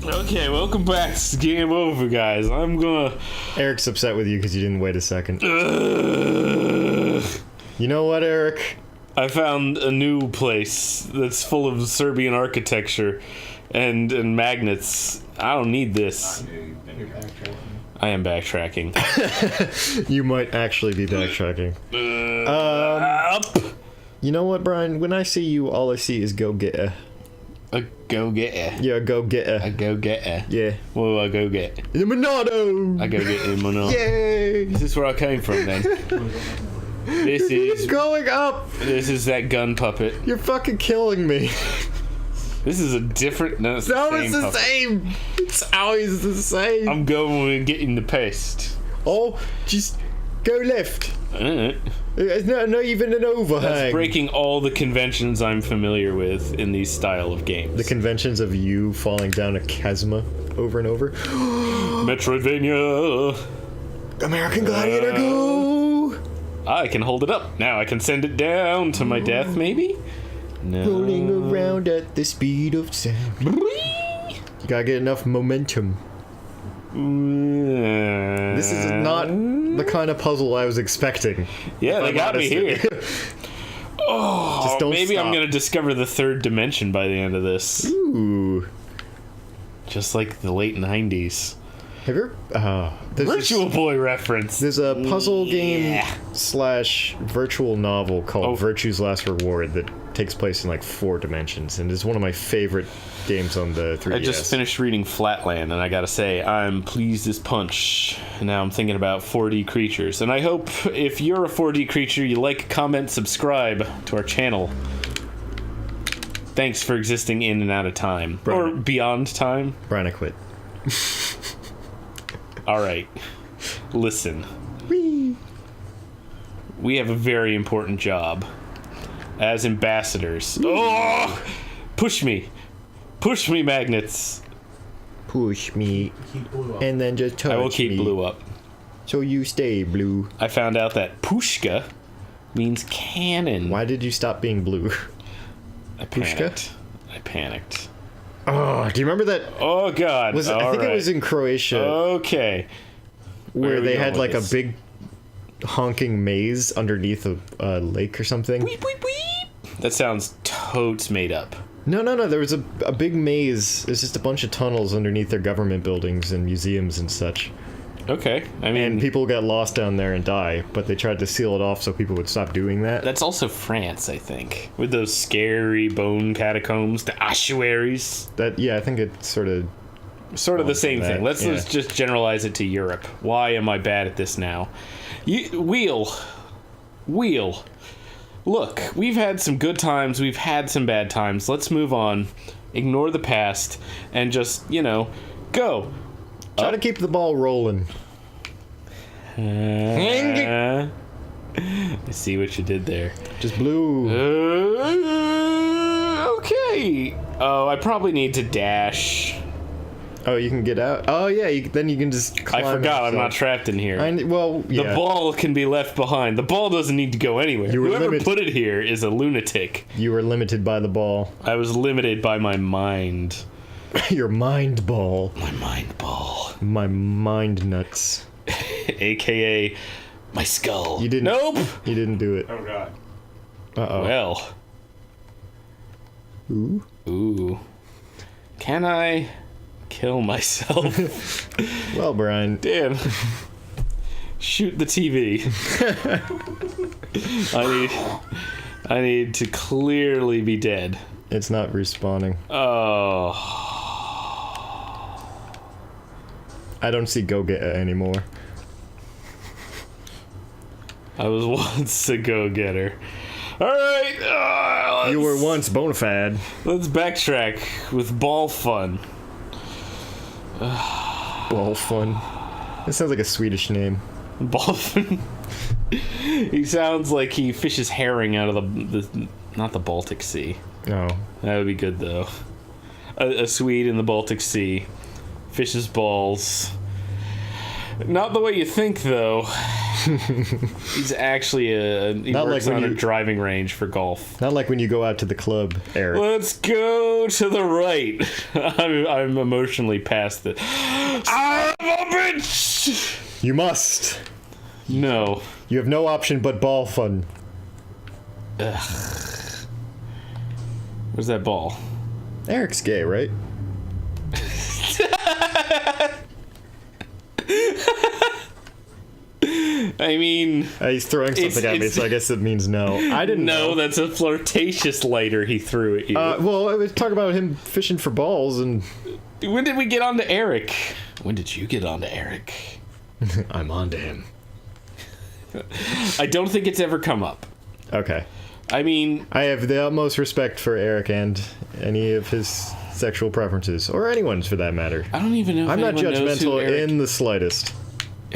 Okay, welcome back. It's game over, guys. I'm gonna... Eric's upset with you because you didn't wait a second. You know what, Eric? I found a new place that's full of Serbian architecture and magnets. I don't need this. I am backtracking. You might actually be backtracking. Up. You know what, Brian? When I see you, all I see is go-getter. A go-getter. Yeah, a go-getter. A go-getter. Yeah. What do I go get? The Monado! I go get the Monado. Yay! Is this where I came from, then? This is... Going up! This is that gun puppet. You're fucking killing me. This is a different... No, it's No, the same it's the puppet. same! It's always the same! I'm going with getting the pest. Oh, just go left. Alright. It's not even an overhang. That's breaking all the conventions I'm familiar with in these style of games. The conventions of you falling down a chasma over and over. Metroidvania. American Gladiator, go! I can hold it up. Now I can send it down to my death, maybe? No. Rolling around at the speed of sound. You gotta get enough momentum. This is not the kind of puzzle I was expecting. Yeah, they got me here. Oh, Just don't maybe stop. I'm gonna discover the third dimension by the end of this. Ooh. Just like the late 90s. Have you ever... Virtual Boy reference. There's a puzzle game Yeah. / virtual novel called Oh. Virtue's Last Reward that takes place in like 4 dimensions, and it's one of my favorite games on the 3DS. I just finished reading Flatland, and I gotta say, I'm pleased as punch. Now I'm thinking about 4D creatures, and I hope if you're a 4D creature, you like, comment, subscribe to our channel. Thanks for existing in and out of time. Or beyond time. Brian, I quit. Alright. Listen. Whee! We have a very important job. As ambassadors. Oh! Push me! Push me, magnets! Push me, and then just touch me. I will keep blue up. So you stay blue. I found out that pushka means cannon. Why did you stop being blue? I Pushka? panicked. I panicked. Oh, do you remember that? Oh, God. I think it was in Croatia Okay. where are we they going had with like this? a big honking maze underneath a lake or something. Weep, weep, weep. That sounds totes made up. No. There was a big maze. It's just a bunch of tunnels underneath their government buildings and museums and such. Okay. I mean, And people got lost down there and die, but they tried to seal it off so people would stop doing that. that's also France, I think. With those scary bone catacombs, the ossuaries. I think it's sort of... Sort of the same that, thing. Let's yeah. just generalize it to Europe. Why am I bad at this now? Wheel. Look, we've had some good times, we've had some bad times. Let's move on, ignore the past, and just, go. Try to keep the ball rolling. I see what you did there. Just blue. Okay. Oh, I probably need to dash. Oh, you can get out? Oh, yeah, then you can just I climb forgot I'm not outside. trapped in here. Yeah. The ball can be left behind. The ball doesn't need to go anywhere. You were Whoever limited. put it here is a lunatic. You were limited by the ball. I was limited by my mind. Your mind ball. My mind ball. My mind nuts. AKA my skull. You didn't. Nope! You didn't do it. Oh, God. Uh-oh. Well. Ooh. Can I kill myself? Well, Brian. Damn. Shoot the TV. I need to clearly be dead. It's not respawning. Oh. I don't see go-getter anymore. I was once a go-getter. Alright. You were once bona fide. Let's backtrack with ball fun. Ball fun. That sounds like a Swedish name. Ball fun? He sounds like he fishes herring out of the not the Baltic Sea. Oh. That would be good, though. A Swede in the Baltic Sea. Fishes balls. Not the way you think, though. He's actually he Not works like when on a you- driving range for golf. Not like when you go out to the club, Eric. Let's go to the right. I'm emotionally past it. Son of a bitch! You must. No. You have no option but ball fun. Where's that ball? Eric's gay, right? I mean, He's throwing something at me, so I guess it means no. I didn't know. no, that's a flirtatious lighter he threw at you. Well, I was talking about him fishing for balls, and When did we get on to Eric? When did you get on to Eric? I'm on to him. I don't think it's ever come up. Okay. I mean, I have the utmost respect for Eric and any of his sexual preferences, or anyone's for that matter. I don't even know if I'm not anyone knows judgmental in the slightest.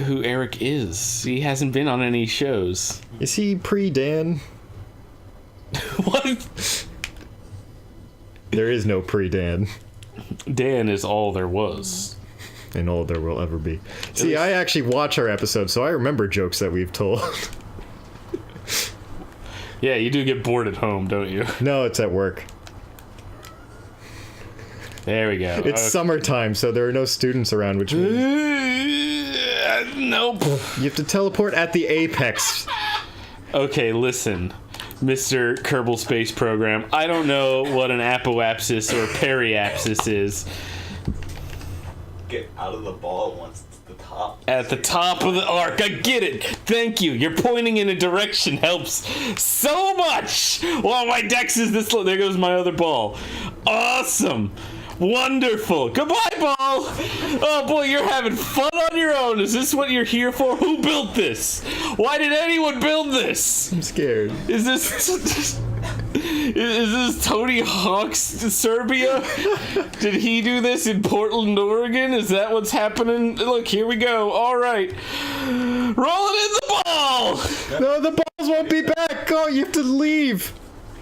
who Eric is. He hasn't been on any shows. Is he pre-Dan? What? There is no pre-Dan, Dan is all there was. and all there will ever be. See, least- I actually watch our episodes, so I remember jokes that we've told. Yeah, you do get bored at home, don't you? No, it's at work. There we go. It's summertime, so there are no students around, which means Nope. you have to teleport at the apex. Okay, listen, Mr. Kerbal Space Program. I don't know what an apoapsis or periapsis is. Get out of the ball once it's the top. At the top of the arc. I get it. Thank you. You're pointing in a direction helps so much. Well, my dex is this. There goes my other ball. Awesome. Wonderful. Goodbye, ball. Oh, boy, you're having fun on your own. Is this what you're here for? Who built this? Why did anyone build this? I'm scared. Is this... Is this Tony Hawk's Serbia? Did he do this in Portland, Oregon? Is that what's happening? Look, here we go. All right. Roll it in the ball! No, the balls won't be back. Oh, you have to leave.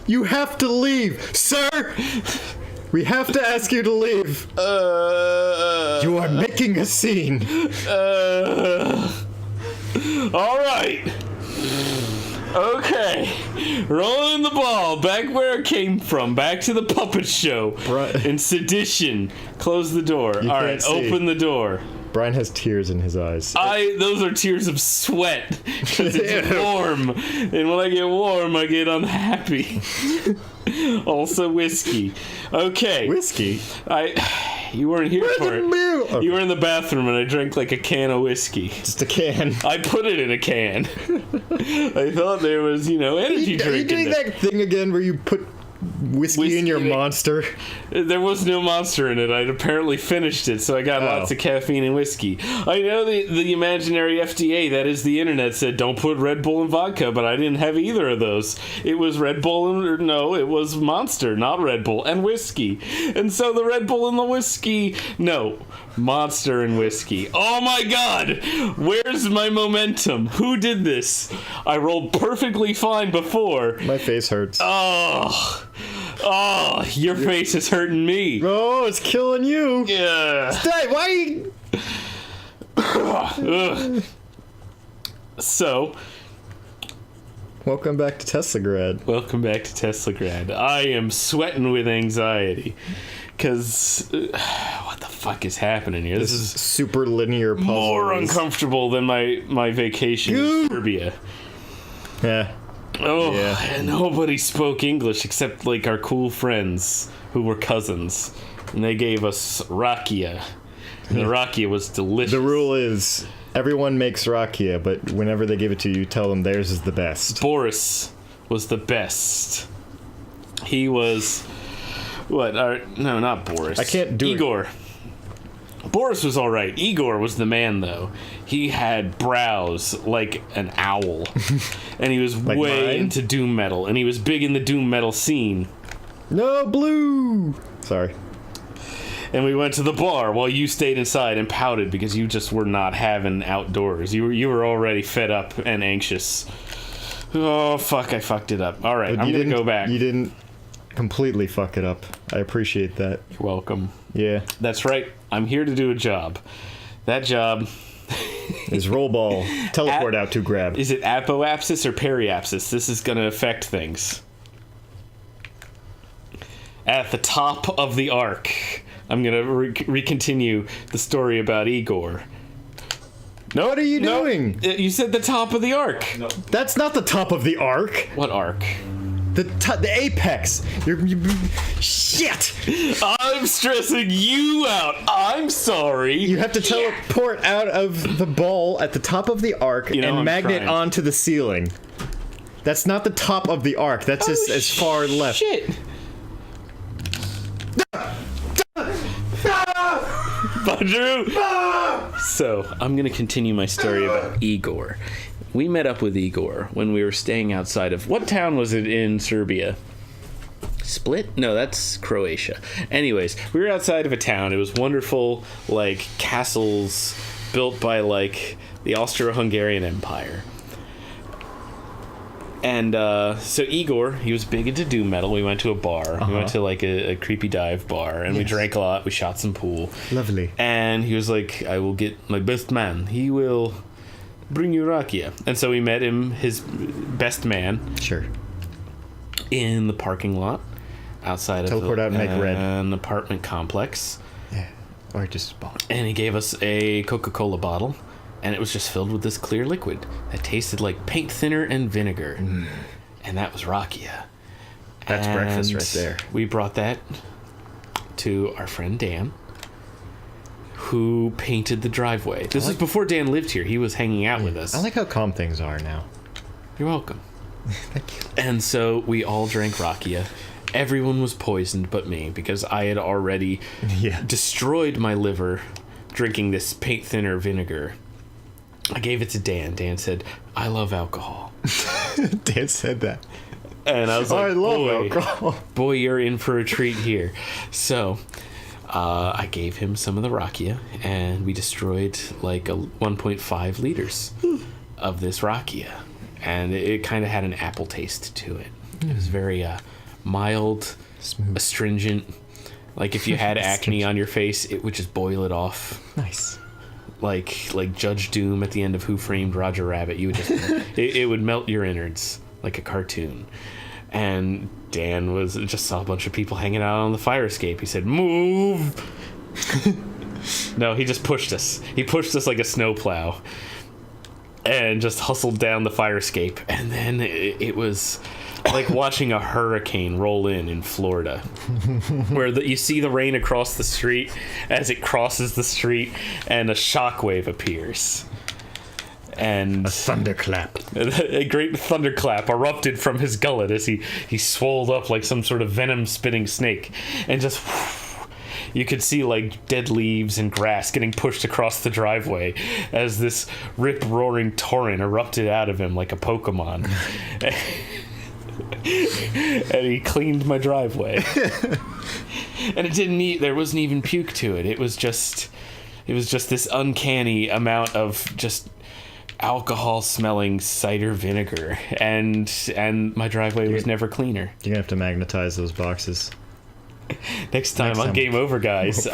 You have to leave, sir. We have to ask you to leave. You are making a scene. All right. Okay. Rolling the ball back where it came from. Back to the puppet show. Right. In sedition. Close the door. You All can't right, see. open the door. Brian has tears in his eyes. Those are tears of sweat because it's Ew. warm, and when I get warm, I get unhappy. Also whiskey. Okay, Whiskey? you weren't here Where's for the it. beer? Okay. You were in the bathroom, and I drank like a can of whiskey. Just a can. I put it in a can. I thought there was, energy Are you drink in doing there. that thing again where you put whiskey in your Whiskey. monster? There was no monster in it. I'd apparently finished it, so I got lots of caffeine and whiskey. I know the imaginary FDA, that is the internet, said don't put Red Bull and vodka, but I didn't have either of those. It was Red Bull it was Monster, not Red Bull, and whiskey. And so the Red Bull and the whiskey, no, Monster and whiskey. Oh my god! Where's my momentum? Who did this? I rolled perfectly fine before. My face hurts. Oh, your face is hurting me. Oh, it's killing you. Yeah. Dad, why? You... Ugh. So, Welcome back to Teslagrad. welcome back to Teslagrad. I am sweating with anxiety. Because, what the fuck is happening here? This is Super linear puzzle. more uncomfortable than my vacation Goo. in Serbia. Yeah. Oh, Yeah. and nobody spoke English except like our cool friends who were cousins. And they gave us rakia. And the rakia was delicious. The rule is everyone makes rakia, but whenever they give it to you, tell them theirs is the best. Boris was the best. He was... What? No, not Boris. I can't do it. Igor. Boris was alright. Igor was the man, though. He had brows like an owl. And he was Like way mine? into doom metal. And he was big in the doom metal scene. No, blue! Sorry. And we went to the bar while you stayed inside and pouted because you just were not having outdoors. You were already fed up and anxious. Oh, fuck, I fucked it up. All right, But I'm going to go back. You didn't completely fuck it up. I appreciate that. You're welcome. Yeah. That's right. I'm here to do a job. That job Is roll ball teleport out to grab? Is it apoapsis or periapsis? This is going to affect things. At the top of the arc. I'm going to recontinue the story about Igor. No, what are you doing? You said the top of the arc. No. That's not the top of the arc. What arc? The apex. Shit! I'm stressing you out. I'm sorry. You have to teleport out of the ball at the top of the arc and I'm magnet trying. onto the ceiling. That's not the top of the arc. That's just as far left. Shit. Badru! So, I'm going to continue my story about Igor. We met up with Igor when we were staying outside of... What town was it in Serbia? Split? No, that's Croatia. Anyways, we were outside of a town. It was wonderful, like, castles built by, like, the Austro-Hungarian Empire. And so Igor, he was big into doom metal. We went to a bar. We went to like a creepy dive bar, and we drank a lot. We shot some pool. Lovely. And he was like, I will get my best man. He will bring you rakia. And so we met him, his best man, Sure. in the parking lot outside Teleport out of and make red. an apartment complex. Yeah. Or just ball. And he gave us a Coca-Cola bottle. And it was just filled with this clear liquid that tasted like paint thinner and vinegar. And that was rakia. That's breakfast right there. We brought that to our friend Dan, who painted the driveway. This was before Dan lived here. He was hanging out with us. I like how calm things are now. You're welcome. Thank you. And so we all drank rakia. Everyone was poisoned but me, because I had already destroyed my liver drinking this paint thinner vinegar. I gave it to Dan. Dan said, I love alcohol. Dan said that. And I was like, I love alcohol. Boy, you're in for a treat here. So I gave him some of the rakia, and we destroyed like 1.5 liters of this rakia. And it kind of had an apple taste to it. It was very mild, Smooth. astringent. Like if you had acne on your face, it would just boil it off. Nice. Like Judge Doom at the end of Who Framed Roger Rabbit. You would just it would melt your innards like a cartoon. And Dan just saw a bunch of people hanging out on the fire escape. He said, "Move!" No, he just pushed us. He pushed us like a snowplow, and just hustled down the fire escape. And then it was like watching a hurricane roll in Florida, where you see the rain across the street as it crosses the street, and a shockwave appears. And A thunderclap. a great thunderclap erupted from his gullet as he swelled up like some sort of venom-spitting snake. And just... you could see like dead leaves and grass getting pushed across the driveway as this rip-roaring torrent erupted out of him like a Pokemon. And he cleaned my driveway. And there wasn't even puke to it. It was just this uncanny amount of just alcohol smelling cider vinegar, and my driveway was never cleaner. You're gonna have to magnetize those boxes. Next time on Game Over, guys,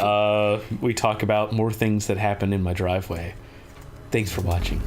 we talk about more things that happen in my driveway. Thanks for watching.